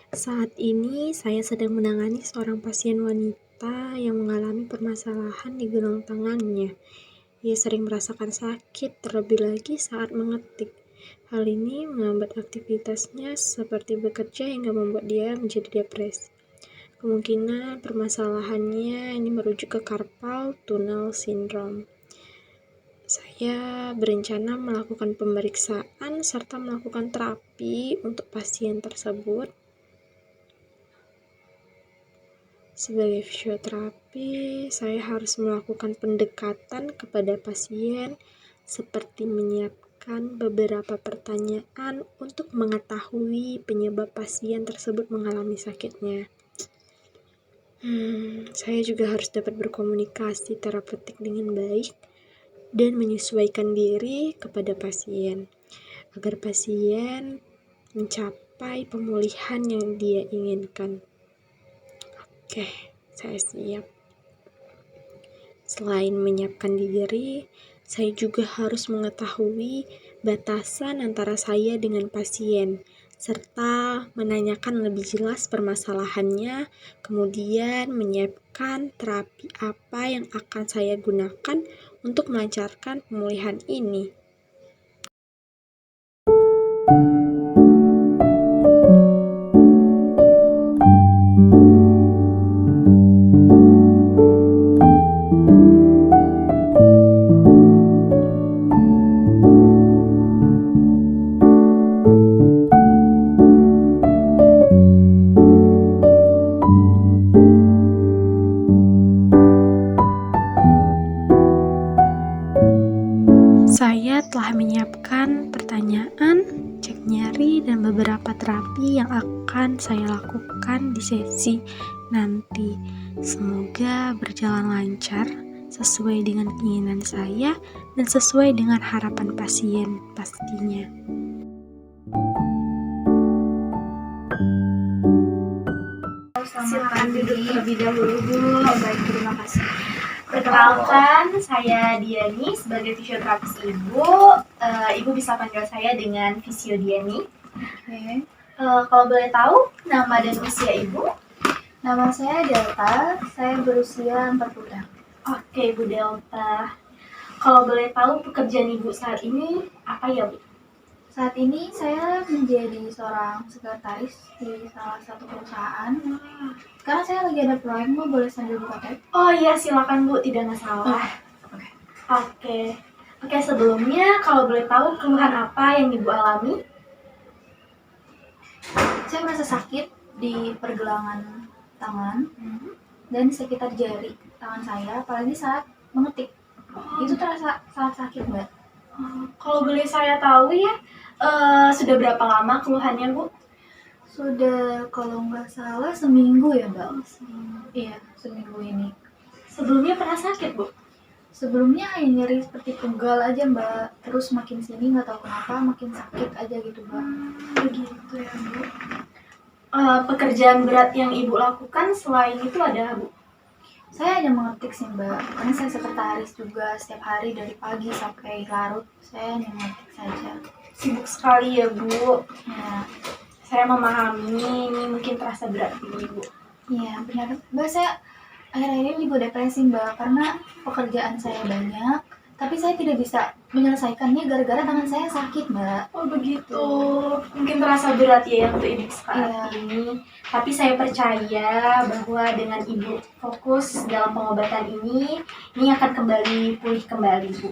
Saat ini saya sedang menangani seorang pasien wanita yang mengalami permasalahan di gelang tangannya. Ia sering merasakan sakit, terlebih lagi saat mengetik. Hal ini menghambat aktivitasnya seperti bekerja hingga membuat dia menjadi depresi. Kemungkinan permasalahannya ini merujuk ke carpal tunnel syndrome. Saya berencana melakukan pemeriksaan serta melakukan terapi untuk pasien tersebut. Sebagai fisioterapi, saya harus melakukan pendekatan kepada pasien seperti menyiapkan beberapa pertanyaan untuk mengetahui penyebab pasien tersebut mengalami sakitnya. Saya juga harus dapat berkomunikasi terapeutik dengan baik dan menyesuaikan diri kepada pasien agar pasien mencapai pemulihan yang dia inginkan. Oke, saya siap. Selain menyiapkan diri, saya juga harus mengetahui batasan antara saya dengan pasien, serta menanyakan lebih jelas permasalahannya, kemudian menyiapkan terapi apa yang akan saya gunakan untuk melancarkan pemulihan ini. Saya telah menyiapkan pertanyaan, cek nyeri, dan beberapa terapi yang akan saya lakukan di sesi nanti. Semoga berjalan lancar, sesuai dengan keinginan saya, dan sesuai dengan harapan pasien pastinya. Silakan duduk terlebih dahulu, Bu. Baik, terima kasih. Perkenalkan, saya Diani sebagai fisioterapis Ibu. Ibu bisa panggil saya dengan Fisio Diani. Oke. Kalau boleh tahu, nama dan usia Ibu? Nama saya Delta, saya berusia 40 tahun. Oke, Bu Delta. Kalau boleh tahu, pekerjaan Ibu saat ini apa ya, Bu? Saat ini saya menjadi seorang sekretaris di salah satu perusahaan. Sekarang saya lagi ada proyek, mau boleh sambil buka tab? Oh iya, silakan Bu, tidak masalah. Oke, sebelumnya kalau boleh tahu keluhan apa yang Ibu alami? Saya merasa sakit di pergelangan tangan dan di sekitar jari tangan saya, apalagi saat mengetik. Itu terasa sangat sakit, Mbak. Kalau boleh saya tahu ya, sudah berapa lama keluhannya, Bu? Sudah kalau nggak salah seminggu ya, Mbak. Iya, seminggu ini. Sebelumnya pernah sakit, Bu? Sebelumnya nyeri seperti pegal aja, Mbak. Terus makin sini nggak tahu kenapa makin sakit aja gitu, Mbak. Begitu ya, Bu. Pekerjaan berat yang Ibu lakukan selain itu ada, Bu? Saya hanya mengetik sih, Mbak. Karena saya sekretaris juga, setiap hari dari pagi sampai larut saya hanya mengetik saja. Sibuk sekali ya, Bu. Ya, Saya memahami, ini mungkin terasa berat ini, Bu. iya benar. Mbak, saya akhir-akhir ini juga depresi, Mbak, karena pekerjaan saya banyak, tapi saya tidak bisa menyelesaikannya gara-gara tangan saya sakit, Mbak. Oh begitu, mungkin terasa berat ya untuk Ibu saat ini. Tapi saya percaya bahwa dengan Ibu fokus dalam pengobatan ini akan kembali pulih kembali, Bu.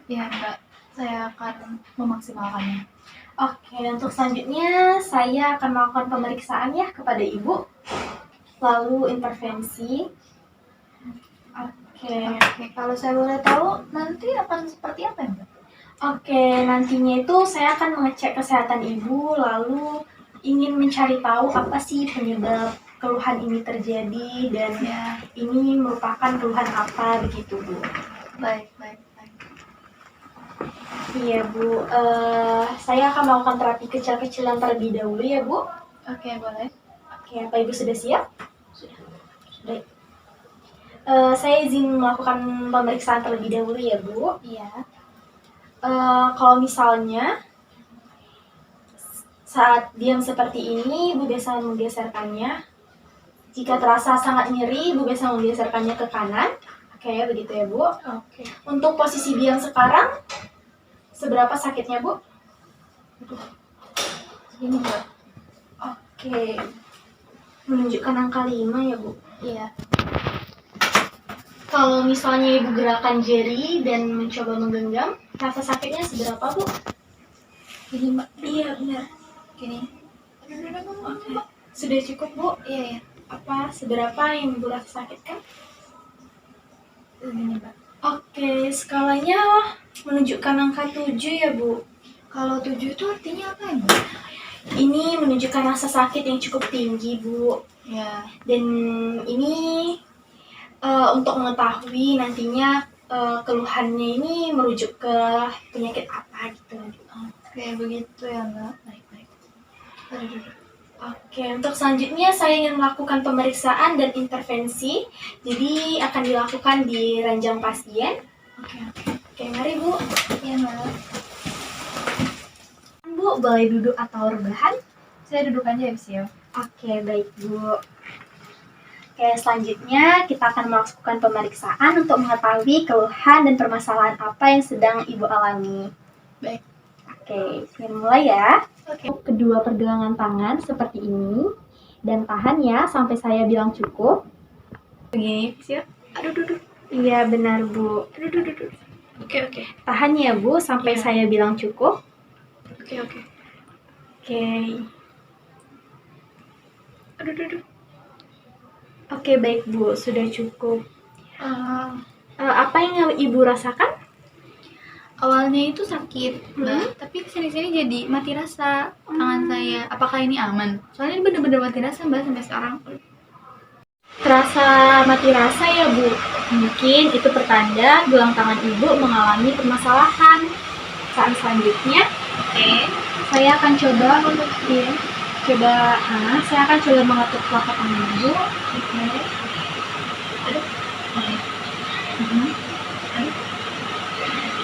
Iya, Mbak, saya akan memaksimalkannya. Oke, untuk selanjutnya saya akan melakukan pemeriksaan ya kepada Ibu, lalu intervensi. Oke, kalau saya boleh tahu nanti akan seperti apa ya, Mbak? Oke, nantinya itu saya akan mengecek kesehatan Ibu, lalu ingin mencari tahu apa sih penyebab keluhan ini terjadi dan ini merupakan keluhan apa begitu, Bu. Baik. Iya, Bu. Saya akan melakukan terapi kecil-kecilan terlebih dahulu ya, Bu. Oke, boleh. Oke, apa Ibu sudah siap? Sudah. Saya izin melakukan pemeriksaan terlebih dahulu ya, Bu. Iya. Kalau misalnya Saat diam seperti ini, Ibu biasa menggeserkannya. Jika terasa sangat nyeri, Ibu biasa menggeserkannya ke kanan. Oke, begitu ya, Bu. Oke. Untuk posisi diam sekarang, seberapa sakitnya, Bu? Ini Mbak. Oke. Menunjukkan angka 5 ya, Bu. Iya. Kalau misalnya Ibu gerakan jari dan mencoba menggenggam, rasa sakitnya seberapa, Bu? Ini Mbak. Iya, benar. Gini. Oke. Sudah cukup, Bu? Iya. Apa seberapa yang Ibu rasa sakit kan? Gini Mbak. Oke, skalanya menunjukkan angka 7 ya, Bu. Kalau 7 itu artinya apa ya Mbak? Ini menunjukkan rasa sakit yang cukup tinggi, Bu. Ya. Dan ini untuk mengetahui nantinya keluhannya ini merujuk ke penyakit apa gitu. Oke, begitu ya Mbak. Baik. Aduh. Oke, untuk selanjutnya saya ingin melakukan pemeriksaan dan intervensi. Jadi akan dilakukan di ranjang pasien. Oke, mari Bu. Iya Mbak. Bu, boleh duduk atau rebahan? Saya duduk aja ya Sil. Oke, baik Bu. Oke, selanjutnya kita akan melakukan pemeriksaan untuk mengetahui keluhan dan permasalahan apa yang sedang Ibu alami. Baik. Oke, saya mulai ya. Oke. Kedua pergelangan tangan seperti ini. Dan tahan ya sampai saya bilang cukup. Begini Sil. Aduh, duduk. Iya, benar Bu. Aduh. Oke. Tahan ya Bu sampai Iya. saya bilang cukup. Oke. Oke. Aduh. Oke, baik Bu, sudah cukup. Apa yang Ibu rasakan? Awalnya itu sakit, Mbak. Tapi kesini-sini jadi mati rasa tangan saya. Apakah ini aman? Soalnya ini bener-bener mati rasa, Mbak, sampai sekarang. Terasa mati rasa ya Bu? Mungkin itu pertanda gelang tangan Ibu mengalami permasalahan. Saat selanjutnya, saya akan coba saya akan coba mengatur telapak tangan Ibu.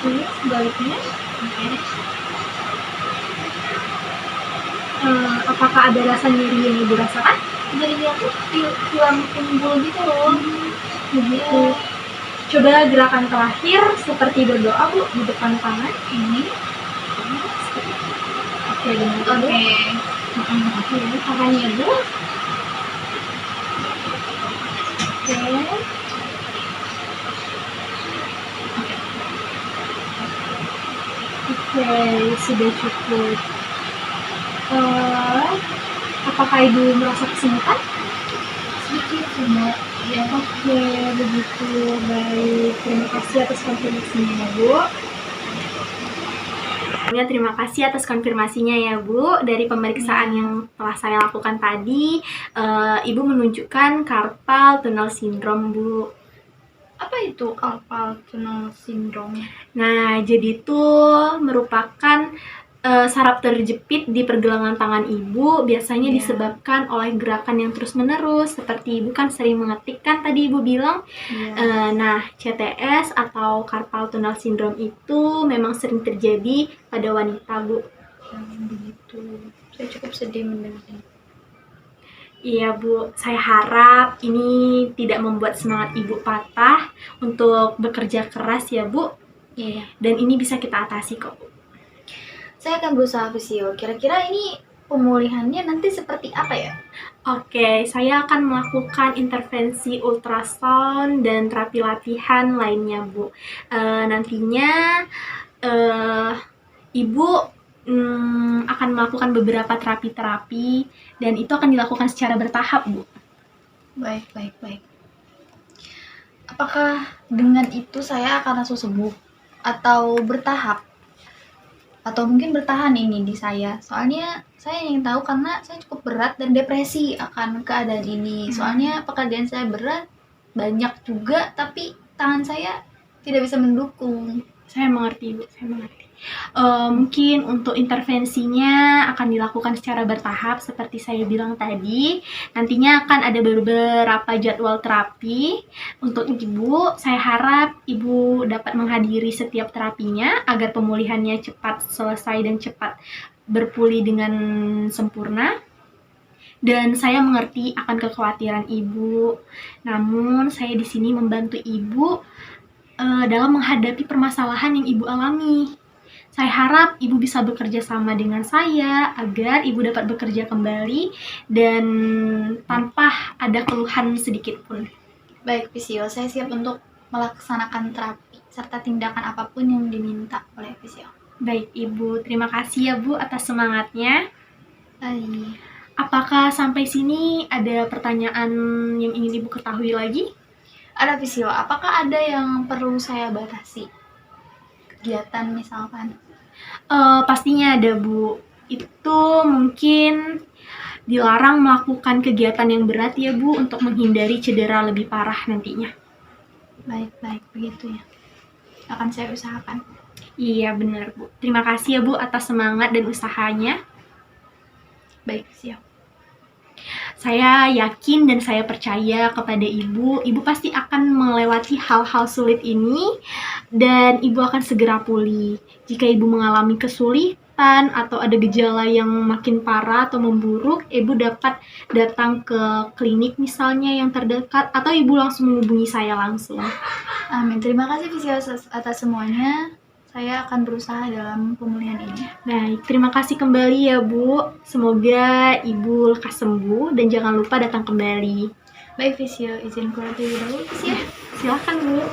Ini sebaliknya. Apakah ada rasa nyeri yang Ibu rasakan? Jadi aku tulang timbul gitu loh. Begitu. Coba gerakan terakhir seperti berdoa Bu di depan tangan ini. Oke, benar Bu. Oke, tangannya Bu. Oke, sudah cukup. Apakah Ibu merasa kesemutan? Sedikit sih, Mbak. Ya. Oke, begitu. Baik, terima kasih atas konfirmasinya, Bu. Terima kasih atas konfirmasinya ya Bu. Dari pemeriksaan yang telah saya lakukan tadi, Ibu menunjukkan carpal tunnel syndrome, Bu. Apa itu carpal tunnel syndrome? Nah, jadi itu merupakan saraf terjepit di pergelangan tangan Ibu, biasanya disebabkan oleh gerakan yang terus-menerus, seperti Ibu kan sering mengetik kan tadi Ibu bilang. Nah, CTS atau carpal tunnel syndrome itu memang sering terjadi pada wanita, Bu. Begitu. Saya cukup sedih mendengarnya. Iya Bu, saya harap ini tidak membuat semangat Ibu patah untuk bekerja keras ya Bu. Iya. Dan ini bisa kita atasi kok Bu. Saya akan berusaha fisio. Kira-kira ini pemulihannya nanti seperti apa ya? Oke, saya akan melakukan intervensi ultrasound dan terapi latihan lainnya Bu. Nantinya Ibu akan melakukan beberapa terapi dan itu akan dilakukan secara bertahap Bu. Baik. Apakah dengan itu saya akan langsung sembuh? Atau bertahap? Atau mungkin bertahan ini di saya? Soalnya saya ingin tahu karena saya cukup berat dan depresi akan keadaan ini. Soalnya pekerjaan saya berat, banyak juga, tapi tangan saya tidak bisa mendukung. Saya mengerti Bu, saya mengerti. Mungkin untuk intervensinya akan dilakukan secara bertahap seperti saya bilang tadi. Nantinya akan ada beberapa jadwal terapi untuk Ibu. Saya harap Ibu dapat menghadiri setiap terapinya agar pemulihannya cepat selesai dan cepat berpulih dengan sempurna. Dan saya mengerti akan kekhawatiran Ibu. Namun saya di sini membantu Ibu dalam menghadapi permasalahan yang Ibu alami. Saya harap Ibu bisa bekerja sama dengan saya agar Ibu dapat bekerja kembali dan tanpa ada keluhan sedikit pun. Baik, Visio, saya siap untuk melaksanakan terapi serta tindakan apapun yang diminta oleh Visio. Baik, Ibu. Terima kasih ya, Bu, atas semangatnya. Baik. Apakah sampai sini ada pertanyaan yang ingin Ibu ketahui lagi? Ada, Visio, apakah ada yang perlu saya batasi? Kegiatan misalkan. Pastinya ada, Bu. Itu mungkin dilarang melakukan kegiatan yang berat ya, Bu, untuk menghindari cedera lebih parah nantinya. Baik, begitu ya. Akan saya usahakan. Iya, benar, Bu. Terima kasih ya, Bu, atas semangat dan usahanya. Baik, Visio. Saya yakin dan saya percaya kepada Ibu. Ibu pasti akan melewati hal-hal sulit ini dan Ibu akan segera pulih. Jika Ibu mengalami kesulitan atau ada gejala yang makin parah atau memburuk, Ibu dapat datang ke klinik misalnya yang terdekat atau Ibu langsung menghubungi saya langsung. Amin. Terima kasih Visio atas semuanya. Saya akan berusaha dalam pemulihan ini. Baik, terima kasih kembali ya, Bu. Semoga Ibu lekas sembuh dan jangan lupa datang kembali. Baik, Visio, izin keluar dulu, Visio. Silakan, Bu.